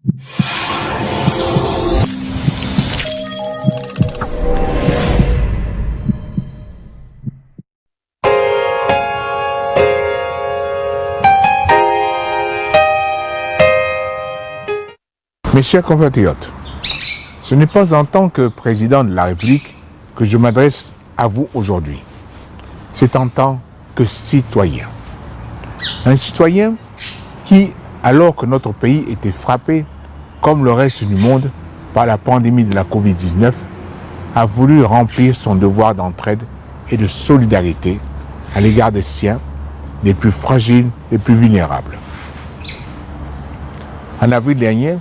Mes chers compatriotes, ce n'est pas en tant que président de la République que je m'adresse à vous aujourd'hui. C'est en tant que citoyen. Un citoyen qui, alors que notre pays était frappé, comme le reste du monde, par la pandémie de la Covid-19, a voulu remplir son devoir d'entraide et de solidarité à l'égard des siens, des plus fragiles, des plus vulnérables. En avril dernier,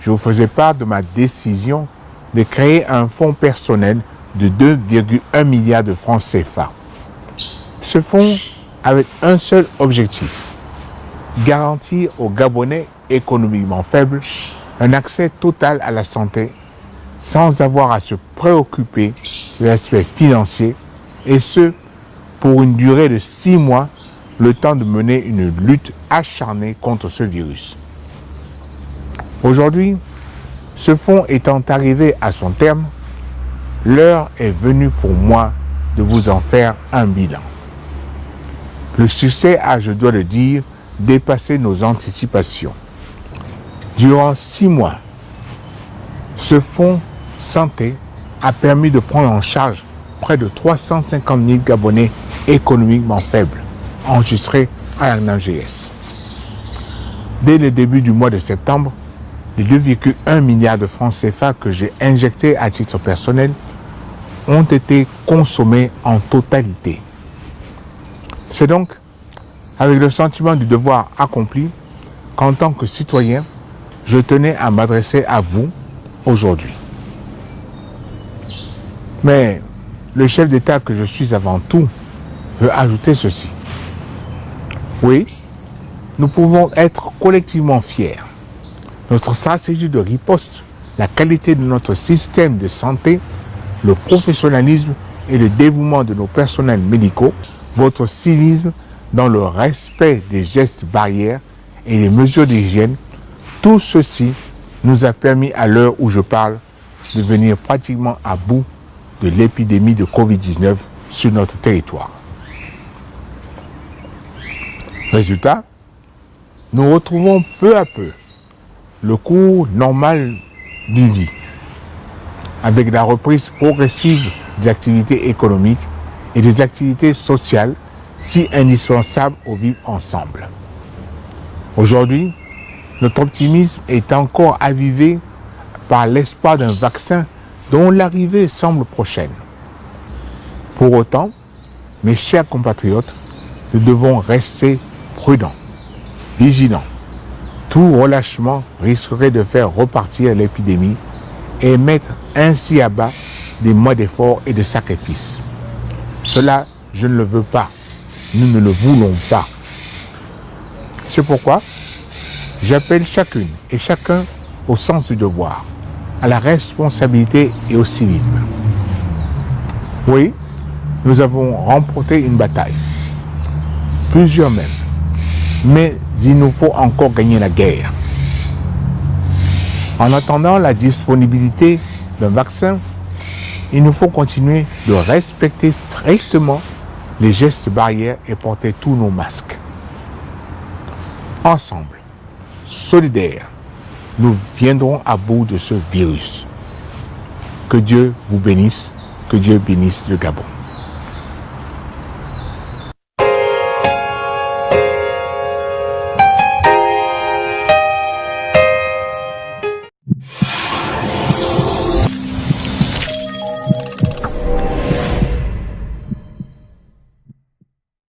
je vous faisais part de ma décision de créer un fonds personnel de 2,1 milliards de francs CFA. Ce fonds avait un seul objectif, garantir aux Gabonais économiquement faibles un accès total à la santé sans avoir à se préoccuper de l'aspect financier, et ce, pour une durée de 6 mois, le temps de mener une lutte acharnée contre ce virus. Aujourd'hui, ce fonds étant arrivé à son terme, l'heure est venue pour moi de vous en faire un bilan. Le succès a, je dois le dire, dépassé nos anticipations. Durant 6 mois, ce fonds santé a permis de prendre en charge près de 350 000 Gabonais économiquement faibles, enregistrés à l'ANAGS. Dès le début du mois de septembre, les 2,1 milliards de francs CFA que j'ai injectés à titre personnel ont été consommés en totalité. C'est donc avec le sentiment du devoir accompli qu'en tant que citoyen, je tenais à m'adresser à vous aujourd'hui. Mais le chef d'État que je suis avant tout veut ajouter ceci. Oui, nous pouvons être collectivement fiers. Notre stratégie de riposte, la qualité de notre système de santé, le professionnalisme et le dévouement de nos personnels médicaux, votre civisme dans le respect des gestes barrières et les mesures d'hygiène, tout ceci nous a permis à l'heure où je parle de venir pratiquement à bout de l'épidémie de Covid-19 sur notre territoire. Résultat, nous retrouvons peu à peu le cours normal d'une vie, avec la reprise progressive des activités économiques et des activités sociales si indispensables au vivre ensemble. Aujourd'hui, notre optimisme est encore avivé par l'espoir d'un vaccin dont l'arrivée semble prochaine. Pour autant, mes chers compatriotes, nous devons rester prudents, vigilants. Tout relâchement risquerait de faire repartir l'épidémie et mettre ainsi à bas des mois d'efforts et de sacrifices. Cela, je ne le veux pas. Nous ne le voulons pas. C'est pourquoi j'appelle chacune et chacun au sens du devoir, à la responsabilité et au civisme. Oui, nous avons remporté une bataille, plusieurs même, mais il nous faut encore gagner la guerre. En attendant la disponibilité d'un vaccin, il nous faut continuer de respecter strictement les gestes barrières et porter tous nos masques. Ensemble, solidaires, nous viendrons à bout de ce virus. Que Dieu vous bénisse, que Dieu bénisse le Gabon.